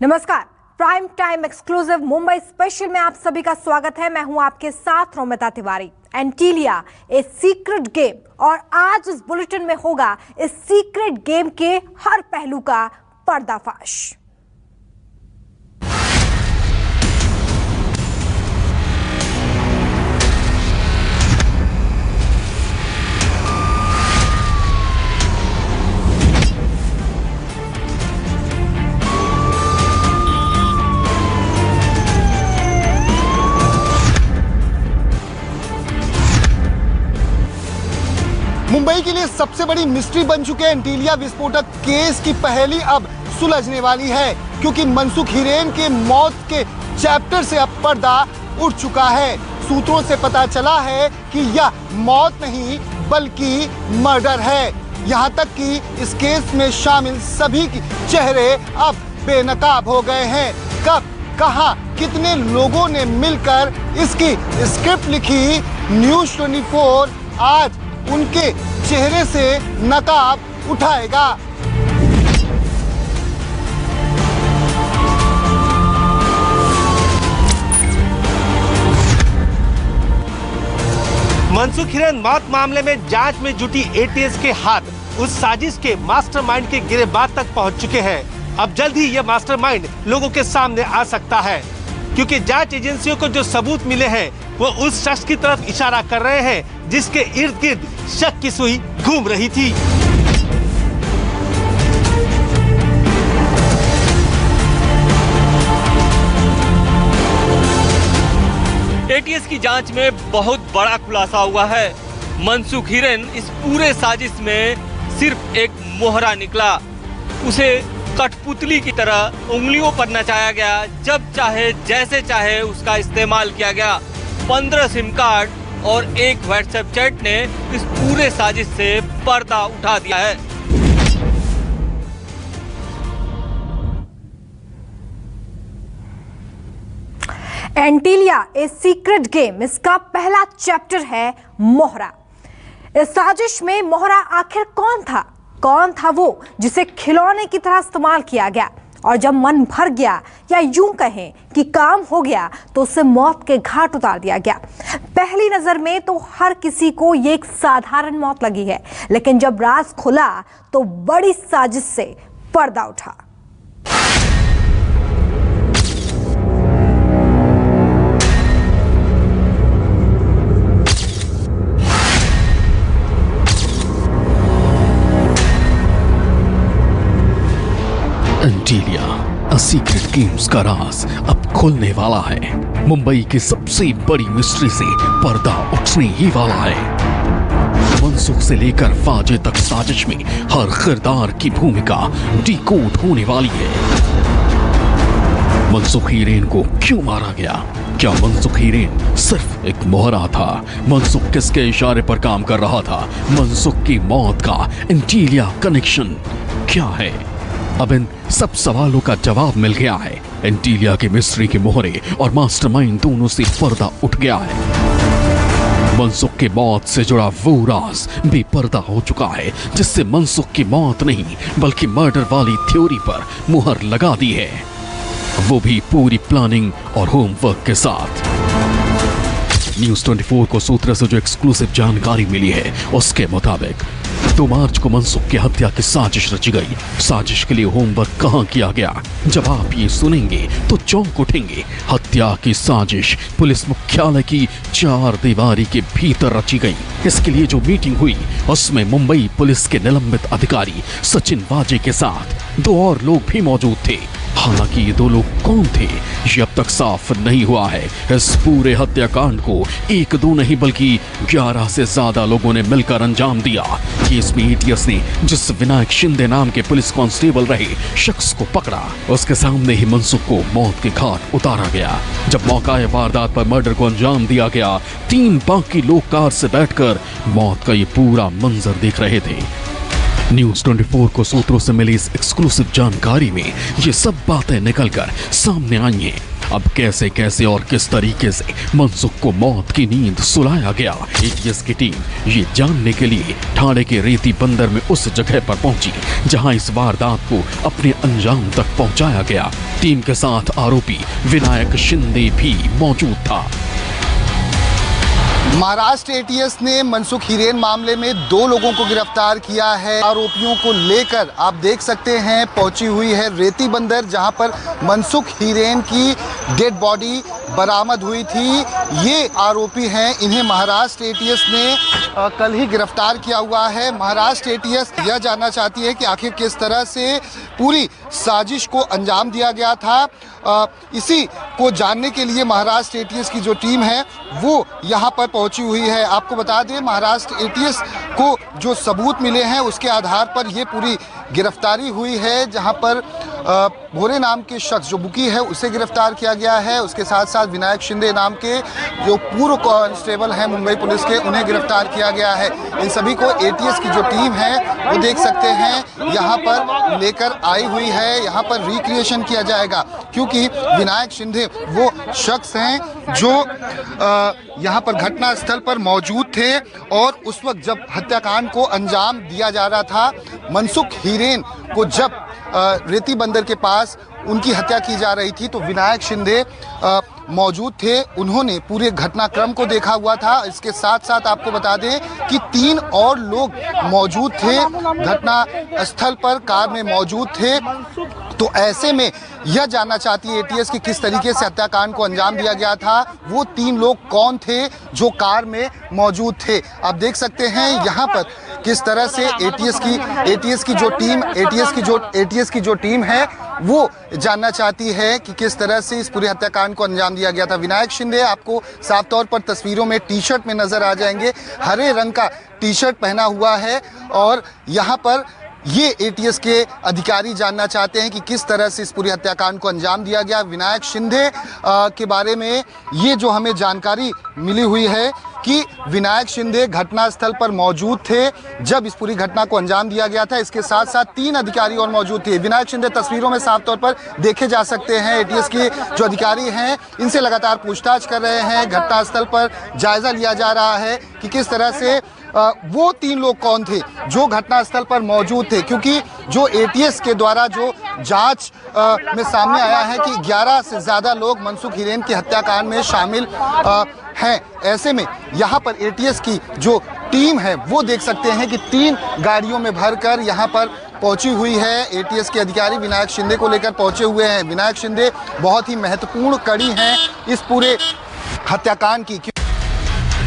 नमस्कार, prime time exclusive Mumbai special में आप सभी का स्वागत है। मैं हूं आपके साथ Romita Tiwari. Antilia a secret game, और आज इस बुलेटिन में होगा इस सीक्रेट गेम के हर पहलू का पर्दाफाश। मुंबई के लिए सबसे बड़ी मिस्ट्री बन चुके एंटीलिया विस्फोटक केस की पहेली अब सुलझने वाली है, क्योंकि मनसुख हिरेन के मौत के चैप्टर से अब पर्दा उठ चुका है। सूत्रों से पता चला है कि यह मौत नहीं बल्कि मर्डर है। यहां तक कि इस केस में शामिल सभी के चेहरे अब बेनकाब हो गए हैं। कब, कहां, कितने लोगों ने मिलकर इसकी स्क्रिप्ट लिखी, न्यूज़ 24 आज उनके चेहरे से नकाब उठाएगा। मनसुख हिरेन मौत मामले में जांच में जुटी एटीएस के हाथ उस साजिश के मास्टरमाइंड के गिरफ्तार तक पहुंच चुके हैं। अब जल्द ही यह मास्टरमाइंड लोगों के सामने आ सकता है, क्योंकि जांच एजेंसियों को जो सबूत मिले हैं वो उस शख्स की तरफ इशारा कर रहे हैं जिसके इर्द गिर्द शक की सुई घूम रही थी। एटीएस की जांच में बहुत बड़ा खुलासा हुआ है। मनसुख हिरेन इस पूरे साजिश में सिर्फ एक मोहरा निकला। उसे कठपुतली की तरह उंगलियों पर नचाया गया, जब चाहे जैसे चाहे उसका इस्तेमाल किया गया। 15 सिम कार्ड और एक व्हाट्सएप चैट ने इस पूरे साजिश से पर्दा उठा दिया है। एंटीलिया ए सीक्रेट गेम, इसका पहला चैप्टर है मोहरा। इस साजिश में मोहरा आखिर कौन था? कौन था वो जिसे खिलौने की तरह इस्तेमाल किया गया, और जब मन भर गया या यूं कहें कि काम हो गया तो उसे मौत के घाट उतार दिया गया। पहली नजर में तो हर किसी को ये एक साधारण मौत लगी है, लेकिन जब राज खुला तो बड़ी साजिश से पर्दा उठा। एंटीलिया अ सीक्रेट गेम्स का राज अब खुलने वाला है। मुंबई की सबसे बड़ी मिस्ट्री से पर्दा उठने ही वाला है। मनसुख से लेकर फाजे तक साजिश में हर किरदार की भूमिका डिकोड होने वाली है। मनसुख हिरेन को क्यों मारा गया? क्या मनसुख हिरेन सिर्फ एक मोहरा था? मनसुख किसके इशारे पर काम कर रहा था? मनसुख की मौत का एंटीलिया कनेक्शन क्या है? अब इन सब सवालों का जवाब मिल गया है। एंटीलिया के मिस्ट्री के मोहरे और मास्टरमाइंड दोनों से पर्दा उठ गया है। मनसुख की मौत से जुड़ा वो राज बेपर्दा हो चुका है, जिससे मनसुख की मौत नहीं बल्कि मर्डर वाली थ्योरी पर मुहर लगा दी है, वो भी पूरी प्लानिंग और होमवर्क के साथ। न्यूज़ 24 को सूत्रों से जो एक्सक्लूसिव जानकारी मिली है उसके मुताबिक 2 मार्च को मनसुख की हत्या की साजिश रची गई। साजिश के लिए होमवर्क कहां किया गया? जब आप ये सुनेंगे तो चौंक उठेंगे। हत्या की साजिश पुलिस मुख्यालय की 4 दीवारी के भीतर रची गई। इसके लिए जो मीटिंग हुई उसमें मुंबई पुलिस के निलंबित अधिकारी सचिन वाजे के साथ 2 और लोग भी मौजूद थे। हालांकि ये 2 लोग कौन थे ये अब तक साफ नहीं हुआ है। इस पूरे हत्याकांड को 1-2 नहीं बल्कि 11 से ज्यादा लोगों ने मिलकर अंजाम दिया। केस में एटीएस ने जिस विनायक शिंदे नाम के पुलिस कांस्टेबल रहे शख्स को पकड़ा, उसके सामने ही मनसुख को मौत के घाट उतारा गया। जब मौका वारदात पर मर्डर को अंजाम दिया गया, 3 बाकी लोग कार से बैठकर मौत का ये पूरा मंजर देख रहे थे। न्यूज़ 24 को सूत्रों से मिली इस एक्सक्लूसिव जानकारी में ये सब बातें निकलकर सामने आई हैं। अब कैसे कैसे और किस तरीके से मनसुख को मौत की नींद सुलाया गया। एटीएस की टीम ये जानने के लिए ठाणे के रेती बंदर में उस जगह पर पहुंची जहां इस वारदात को अपने अंजाम तक पहुंचाया गया। टीम के साथ आरोपी विनायक शिंदे भी मौजूद था। महाराष्ट्र एटीएस ने मनसुख हिरेन मामले में 2 लोगों को गिरफ्तार किया है। आरोपियों को लेकर आप देख सकते हैं पहुंची हुई है रेती बंदर, जहां पर मनसुख हिरेन की डेड बॉडी बरामद हुई थी। ये आरोपी हैं, इन्हें महाराष्ट्र एटीएस ने कल ही गिरफ्तार किया हुआ है। महाराष्ट्र एटीएस यह जानना चाहती है कि आखिर किस तरह से पूरी साजिश को अंजाम दिया गया था। इसी को जानने के लिए महाराष्ट्र एटीएस की जो टीम है वो यहाँ पर पहुंची हुई है। आपको बता दें, महाराष्ट्र एटीएस को जो सबूत मिले हैं उसके आधार पर ये पूरी गिरफ्तारी हुई है, जहां पर भोरे नाम के शख्स जो बुकी है उसे गिरफ्तार किया गया है। उसके साथ साथ विनायक शिंदे नाम के जो पूर्व कांस्टेबल हैं मुंबई पुलिस के, उन्हें गिरफ्तार किया गया है। इन सभी को एटीएस की जो टीम है वो देख सकते हैं यहाँ पर लेकर आई हुई है। यहाँ पर रिक्रिएशन किया जाएगा क्योंकि विनायक शिंदे वो शख्स हैं जो यहाँ पर घटना स्थल पर मौजूद थे और उस वक्त जब हत्याकांड को अंजाम दिया जा रहा था, मनसुख हिरेन को जब रेती बंदर के पास उनकी हत्या की जा रही थी तो विनायक शिंदे मौजूद थे। उन्होंने पूरे घटनाक्रम को देखा हुआ था। इसके साथ साथ आपको बता दें कि 3 और लोग मौजूद थे घटना स्थल पर, कार में मौजूद थे। तो ऐसे में यह जानना चाहती है एटीएस कि किस तरीके से हत्याकांड को अंजाम दिया गया था। वो 3 लोग कौन थे जो कार में मौजूद थे। आप देख सकते हैं यहाँ पर किस तरह से एटीएस की जो टीम है वो जानना चाहती है कि किस तरह से इस पूरे हत्याकांड को अंजाम दिया गया था। विनायक शिंदे आपको साफ तौर पर तस्वीरों में टी-शर्ट में नजर आ जाएंगे, हरे रंग का टी-शर्ट पहना हुआ है और यहाँ पर ये एटीएस के अधिकारी जानना चाहते हैं कि किस तरह से इस पूरे हत्याकांड को अंजाम दिया गया। विनायक शिंदे के बारे में ये जो हमें जानकारी मिली हुई है कि विनायक शिंदे घटनास्थल पर मौजूद थे जब इस पूरी घटना को अंजाम दिया गया था। इसके साथ साथ 3 अधिकारी और मौजूद थे। विनायक शिंदे तस्वीरों में साफ तौर पर देखे जा सकते हैं। एटीएस के जो अधिकारी हैं इनसे लगातार पूछताछ कर रहे हैं। घटनास्थल पर जायजा लिया जा रहा है कि किस तरह से वो 3 लोग कौन थे जो घटनास्थल पर मौजूद थे, क्योंकि जो एटीएस के द्वारा जो जांच में सामने आया है कि 11 से ज़्यादा लोग मनसुख हिरेन के हत्याकांड में शामिल हैं। ऐसे में यहाँ पर एटीएस की जो टीम है वो देख सकते हैं कि 3 गाड़ियों में भरकर यहाँ पर पहुंची हुई है। एटीएस के अधिकारी विनायक शिंदे को लेकर पहुंचे हुए हैं। विनायक शिंदे बहुत ही महत्वपूर्ण कड़ी हैं इस पूरे हत्याकांड की।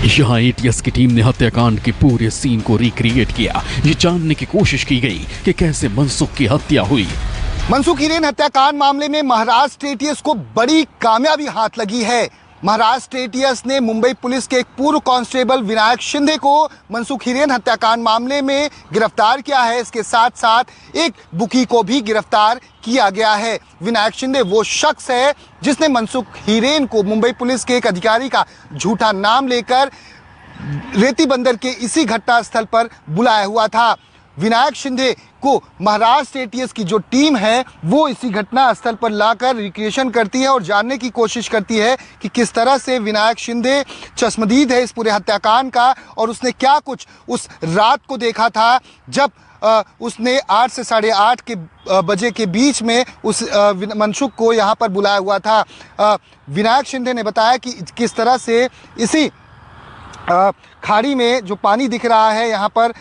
यहाँ एटीएस की टीम ने हत्याकांड के पूरे सीन को रिक्रिएट किया। ये जानने की कोशिश की गई कि कैसे मनसुख की हत्या हुई। मनसुख हिरेन हत्याकांड मामले में महाराष्ट्र एटीएस को बड़ी कामयाबी हाथ लगी है। महाराष्ट्र एटीएस ने मुंबई पुलिस के एक पूर्व कांस्टेबल विनायक शिंदे को मनसुख हिरेन हत्याकांड मामले में गिरफ्तार किया है। इसके साथ साथ एक बुकी को भी गिरफ्तार किया गया है। विनायक शिंदे वो शख्स है जिसने मनसुख हिरेन को मुंबई पुलिस के एक अधिकारी का झूठा नाम लेकर रेती बंदर के इसी घटनास्थल पर बुलाया हुआ था। विनायक शिंदे को महाराष्ट्र एटीएस की जो टीम है वो इसी घटना स्थल पर लाकर रिक्रिएशन करती है और जानने की कोशिश करती है कि किस तरह से विनायक शिंदे चश्मदीद है इस पूरे हत्याकांड का और उसने क्या कुछ उस रात को देखा था जब उसने 8 से 8:30 के बजे के बीच में उस मनसुख को यहाँ पर बुलाया हुआ था। विनायक शिंदे ने बताया कि किस तरह से इसी खाड़ी में जो पानी दिख रहा है यहाँ पर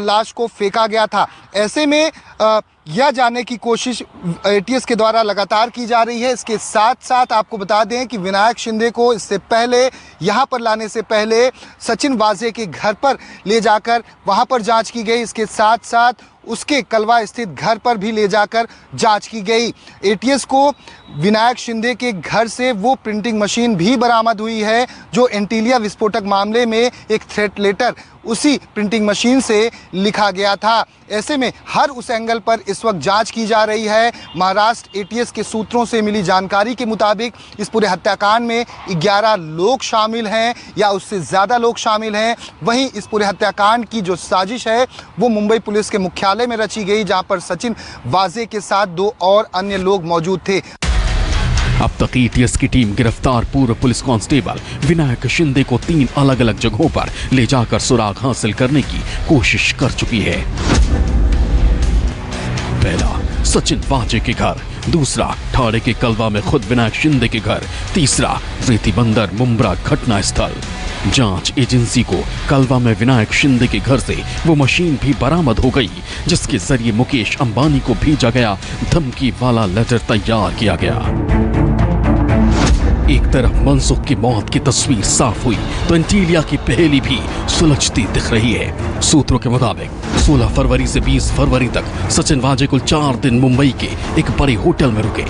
लाश को फेंका गया था। ऐसे में यह जानने की कोशिश एटीएस के द्वारा लगातार की जा रही है। इसके साथ साथ आपको बता दें कि विनायक शिंदे को इससे पहले यहाँ पर लाने से पहले सचिन वाजे के घर पर ले जाकर वहाँ पर जांच की गई। इसके साथ साथ उसके कलवा स्थित घर पर भी ले जाकर जांच की गई। एटीएस को विनायक शिंदे के घर से वो प्रिंटिंग मशीन भी बरामद हुई है जो एंटीलिया विस्फोटक मामले में एक थ्रेट लेटर उसी प्रिंटिंग मशीन से लिखा गया था। ऐसे में हर उस एंगल पर इस वक्त जांच की जा रही है। महाराष्ट्र एटीएस के सूत्रों से मिली जानकारी के मुताबिक इस पूरे हत्याकांड में 11 लोग शामिल हैं या उससे ज़्यादा लोग शामिल हैं। वहीं इस पूरे हत्याकांड की जो साजिश है वो मुंबई पुलिस के मुख्यालय में रची गई, जहां पर सचिन वाजे के साथ 2 और अन्य लोग मौजूद थे। अब तक एटीएस की टीम गिरफ्तार पूर्व पुलिस कांस्टेबल विनायक शिंदे को 3 अलग अलग जगहों पर ले जाकर सुराग हासिल करने की कोशिश कर चुकी है। पहला सचिन वाजे के घर, दूसरा ठाणे के कलवा में खुद विनायक शिंदे के घर, तीसरा रेती बंदर मुंब्रा घटना स्थल। जांच एजेंसी को कलवा में विनायक शिंदे के घर से वो मशीन भी बरामद हो गई जिसके जरिए मुकेश अंबानी को भेजा गया धमकी वाला लेटर तैयार किया गया। एक तरफ मनसुख की मौत की तस्वीर साफ हुई तो एंटीलिया की पहेली भी सुलझती दिख रही है। सूत्रों के मुताबिक 16 फरवरी से 20 फरवरी तक सचिन वाजे कुल 4 दिन मुंबई के एक बड़े होटल में रुके।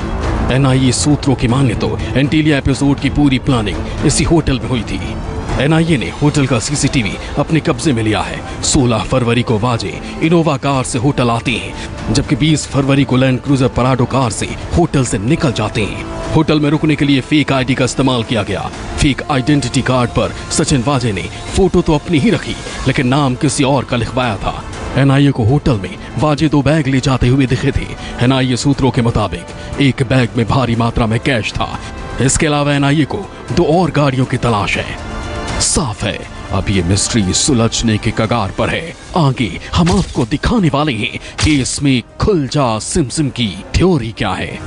एनआईए सूत्रों की माने तो एंटीलिया एपिसोड की पूरी प्लानिंग इसी होटल में हुई थी। एनआईए ने होटल का सीसीटीवी अपने कब्जे में लिया है। 16 फरवरी को वाजे इनोवा कार से होटल आते हैं जबकि 20 फरवरी को लैंड क्रूजर पराडो कार से होटल से निकल जाते हैं। होटल में रुकने के लिए फेक आईडी का इस्तेमाल किया गया। फेक आइडेंटिटी कार्ड पर सचिन वाजे ने फोटो तो अपनी ही रखी लेकिन नाम किसी और का लिखवाया था। एनआईए को होटल में वाजे 2 बैग ले जाते हुए दिखे थे। एनआईए सूत्रों के मुताबिक एक बैग में भारी मात्रा में कैश था। इसके अलावा एनआईए को 2 और गाड़ियों की तलाश है। साफ है अब ये मिस्ट्री सुलझने के कगार पर है। आगे हम आपको दिखाने वाले हैं कि इसमें खुल जा सिम की थ्योरी क्या है।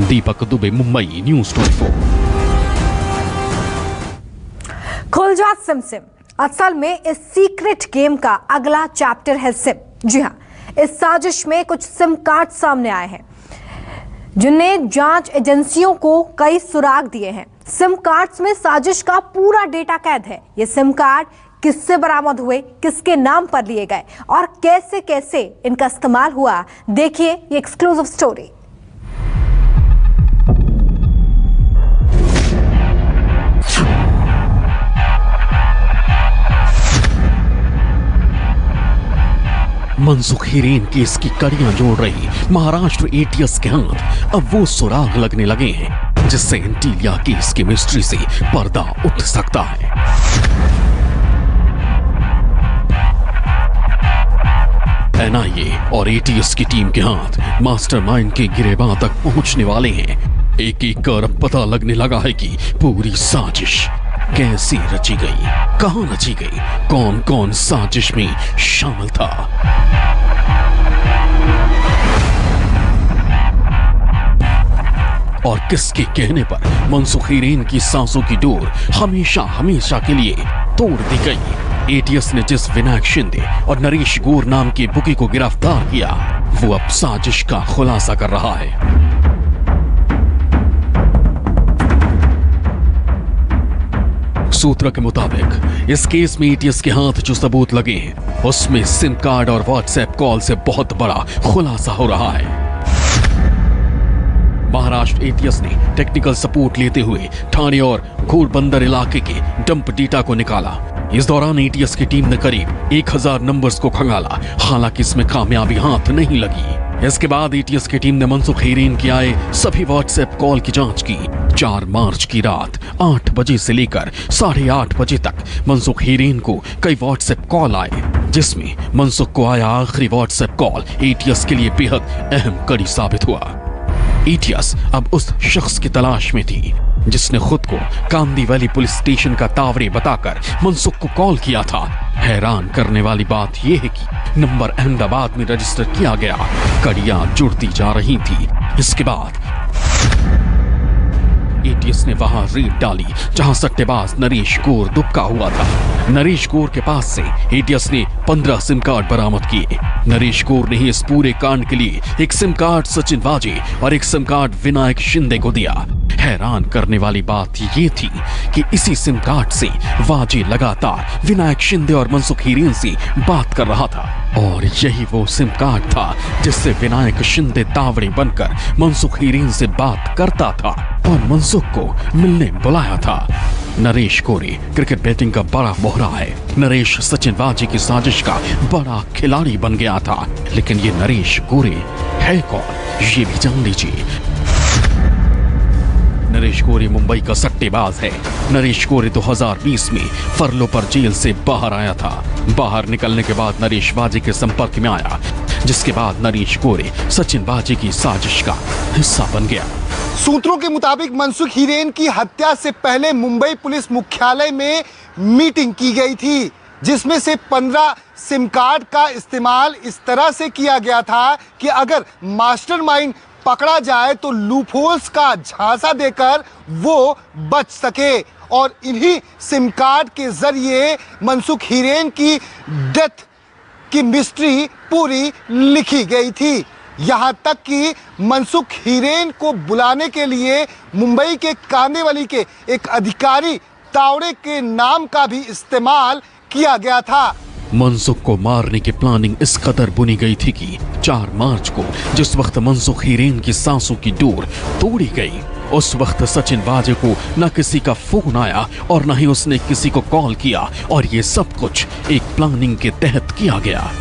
दीपक दुबे, मुंबई, न्यूज़ 24। खुल जा सिम असल में इस सीक्रेट गेम का अगला चैप्टर है सिम। जी हाँ, इस साजिश में कुछ सिम कार्ड सामने आए हैं जिन्हें जांच एजेंसियों को कई सुराग दिए हैं। सिम कार्ड्स में साजिश का पूरा डेटा कैद है। ये सिम कार्ड किससे बरामद हुए, किसके नाम पर लिए गए और कैसे कैसे इनका इस्तेमाल हुआ, देखिए ये exclusive story. Mansukh Hiren case की कड़ियां जोड़ रही महाराष्ट्र एटीएस के हाथ अब वो सुराग लगने लगे हैं जिससे एंटीलिया केस की मिस्ट्री से पर्दा उठ सकता है। एनआईए और एटीएस की टीम के हाथ मास्टरमाइंड के गिरेबान तक पहुंचने वाले हैं। एक एक कर पता लगने लगा है कि पूरी साजिश कैसी रची गई, कहां रची गई, कौन कौन साजिश में शामिल था। और किसके कहने पर मनसुख हीरेन की सांसों की डोर हमेशा हमेशा के लिए तोड़ दी गई। एटीएस ने जिस विनायक शिंदे और नरेश गोर नाम के बुकी को गिरफ्तार किया वो अब साजिश का खुलासा कर रहा है। सूत्रों के मुताबिक इस केस में एटीएस के हाथ जो सबूत लगे हैं उसमें सिम कार्ड और व्हाट्सएप कॉल से बहुत बड़ा खुलासा हो रहा है। महाराष्ट्र एटीएस ने टेक्निकल सपोर्ट लेते हुए ठाणे और घोरबंदर इलाके के डंप डेटा को निकाला। इस दौरान एटीएस की टीम ने करीब 1000 नंबर्स को खंगाला, हालांकि इसमें कामयाबी हाथ नहीं लगी। इसके बाद एटीएस की टीम ने मनसुख हीरेन के आए सभी व्हाट्सएप कॉल की जांच की। 4 मार्च की रात 8 बजे से लेकर 8:30 बजे तक मनसुख हीरेन को कई व्हाट्सएप कॉल आए जिसमें मनसुख को आया आखिरी व्हाट्सएप कॉल एटीएस के लिए बेहद अहम कड़ी साबित हुआ। एटीएस अब उस शख्स की तलाश में थी जिसने खुद को कांदी वैली पुलिस स्टेशन का तावरे बताकर मनसुख को कॉल किया था। हैरान करने वाली बात यह है कि नंबर अहमदाबाद में रजिस्टर किया गया। कड़ियां जुड़ती जा रही थी। इसके बाद एटीएस ने वहां रेड डाली जहां सट्टेबाज नरेश गोर दुबका हुआ था। नरेश गोर के पास से एटीएस ने 15 सिम कार्ड बरामद किए। नरेश गोर ने इस पूरे कांड के लिए एक सिम कार्ड सचिन वाजे और एक सिम कार्ड विनायक शिंदे को दिया। हैरान करने वाली बात ये थी कि इसी सिम कार्ड से वाजे लगातार विनायक शिंदे और मनसुख हीरेन से बात कर रहा था और यही वो सिम कार्ड था जिससे विनायक शिंदे तावड़े बनकर मनसुख हीरेन से बात करता था और मनसुख को मिलने बुलाया था। नरेश गोरे क्रिकेट बैटिंग का बड़ा मोहरा है। नरेश सचिन वाजे की साजिश का बड़ा खिलाड़ी बन गया था, लेकिन ये नरेश गोरे है कौन ये भी जान लीजिए। नरेश गोरे मुंबई का सट्टेबाज है। नरेश गोरे 2020 में फरलो पर जेल से बाहर आया था। बाहर निकलने के बाद नरेश वाजे के संपर्क में आया जिसके बाद नरेश गोरे सचिन वाजे की साजिश का हिस्सा बन गया। सूत्रों के मुताबिक मनसुख हीरेन की हत्या से पहले मुंबई पुलिस मुख्यालय में मीटिंग की गई थी, जिसमें से 15 सिम कार्ड का इस्तेमाल इस तरह से किया गया था कि अगर मास्टरमाइंड पकड़ा जाए तो लूपहोल्स का झांसा देकर वो बच सके। और इन्हीं सिम कार्ड के जरिए मनसुख हीरेन की डेथ की मिस्ट्री पूरी लिखी गई थी। यहाँ तक कि मनसुख हीरेन को बुलाने के लिए मुंबई के कांदिवली के एक अधिकारी तावड़े के नाम का भी इस्तेमाल किया गया था। मनसुख को मारने की प्लानिंग इस कदर बुनी गई थी कि 4 मार्च को जिस वक्त मनसुख हीरेन की सांसों की डोर तोड़ी गई, उस वक्त सचिन वाजे को न किसी का फोन आया और न ही उसने किसी को कॉल किया, और ये सब कुछ एक प्लानिंग के तहत किया गया।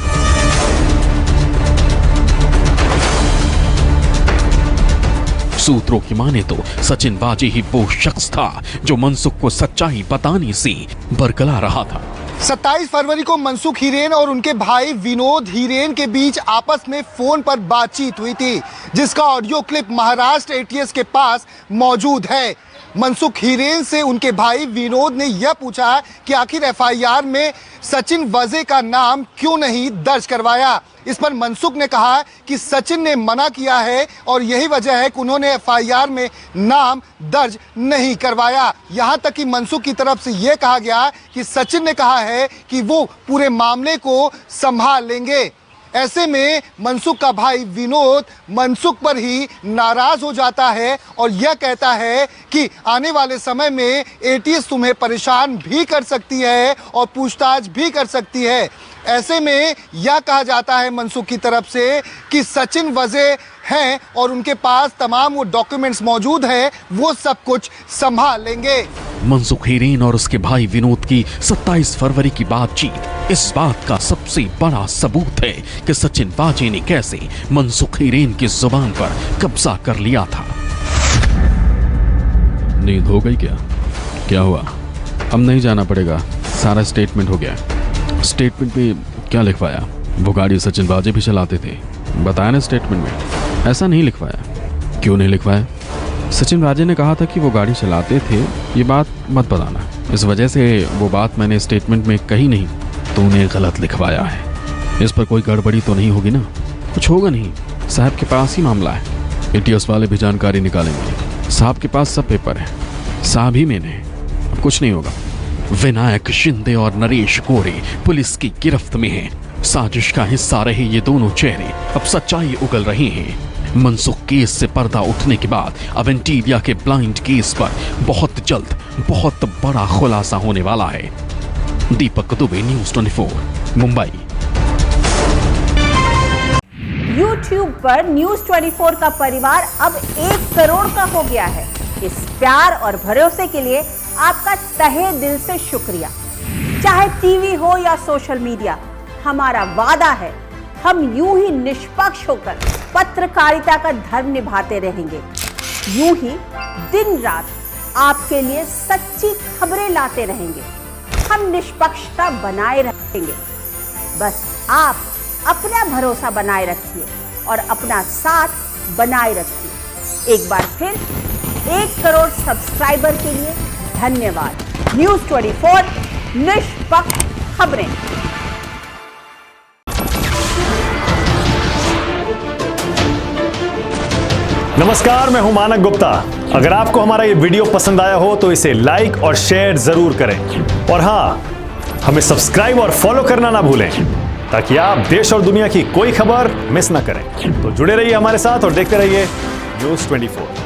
सूत्रों की माने तो सचिन वाजे ही वो शख्स था जो मनसुख को सच्चाई बताने से बरगला रहा था। 27 फरवरी को मनसुख हीरेन और उनके भाई विनोद हीरेन के बीच आपस में फोन पर बातचीत हुई थी, जिसका ऑडियो क्लिप महाराष्ट्र एटीएस के पास मौजूद है। मनसुख हीरेन से उनके भाई विनोद ने यह पूछा कि आखिर एफआईआर में सचिन वाजे का नाम क्यों नहीं दर्ज करवाया। इस पर मनसुख ने कहा कि सचिन ने मना किया है और यही वजह है कि उन्होंने एफआईआर में नाम दर्ज नहीं करवाया। यहाँ तक कि मनसुख की तरफ से यह कहा गया कि सचिन ने कहा है कि वो पूरे मामले को संभाल लेंगे। ऐसे में मनसुख का भाई विनोद मनसुख पर ही नाराज हो जाता है और यह कहता है कि आने वाले समय में एटीएस तुम्हें परेशान भी कर सकती है और पूछताछ भी कर सकती है। ऐसे में यह कहा जाता है मनसुख की तरफ से कि सचिन वाजे हैं और उनके पास तमाम वो डॉक्यूमेंट्स मौजूद हैं, वो सब कुछ संभाल लेंगे। मनसुख हीरेन और उसके भाई विनोद की 27 फरवरी की बातचीत इस बात का सबसे बड़ा सबूत है कि सचिन वाजे ने कैसे मनसुख हीरेन की जुबान पर कब्जा कर लिया था। नींद हो गई क्या? क्या हुआ? अब नहीं जाना पड़ेगा, सारा स्टेटमेंट हो गया। स्टेटमेंट में क्या लिखवाया? वो गाड़ी सचिन वाजे भी चलाते थे, बताया ना स्टेटमेंट में। ऐसा नहीं लिखवाया। क्यों नहीं लिखवाया? सचिन वाजे ने कहा था कि वो गाड़ी चलाते थे, ये बात मत बताना। इस वजह से वो बात मैंने स्टेटमेंट में कही नहीं, तो उन्हें गलत लिखवाया है। इस पर कोई गड़बड़ी तो नहीं होगी ना? कुछ होगा नहीं, साहब के पास ही मामला है। एटीएस वाले भी जानकारी निकालेंगे, साहब के पास सब पेपर है, साहब ही मैंने, अब कुछ नहीं होगा। विनायक शिंदे और नरेश गोरे पुलिस की गिरफ्त में हैं। साजिश का हिस्सा रहे ये दोनों चेहरे अब सच्चाई उगल रहे हैं। मनसुख केस से पर्दा उठने के बाद अब एंटीलिया के ब्लाइंड केस पर बहुत जल्द बहुत बड़ा खुलासा होने वाला है। दीपक दुबे, न्यूज़ 24, मुंबई। YouTube पर न्यूज़ 24 का परिवार अब 1 करोड़ का हो गया है। इस प्यार और भरोसे के लिए आपका तहे दिल से शुक्रिया। चाहे टीवी हो या सोशल मीडिया, हमारा वादा है हम यूं ही निष्पक्ष होकर पत्रकारिता का धर्म निभाते रहेंगे। यूं ही दिन रात आपके लिए सच्ची खबरें लाते रहेंगे। हम निष्पक्षता बनाए रखेंगे। बस आप अपना भरोसा बनाए रखिए और अपना साथ बनाए रखिए। एक बार फिर 1 करोड़ सब्सक्राइबर के लिए धन्यवाद। न्यूज़ 24, निष्पक्ष खबरें। नमस्कार, मैं हूं मानक गुप्ता। अगर आपको हमारा ये वीडियो पसंद आया हो तो इसे लाइक और शेयर जरूर करें, और हां, हमें सब्सक्राइब और फॉलो करना ना भूलें ताकि आप देश और दुनिया की कोई खबर मिस ना करें। तो जुड़े रहिए हमारे साथ और देखते रहिए न्यूज़ 24।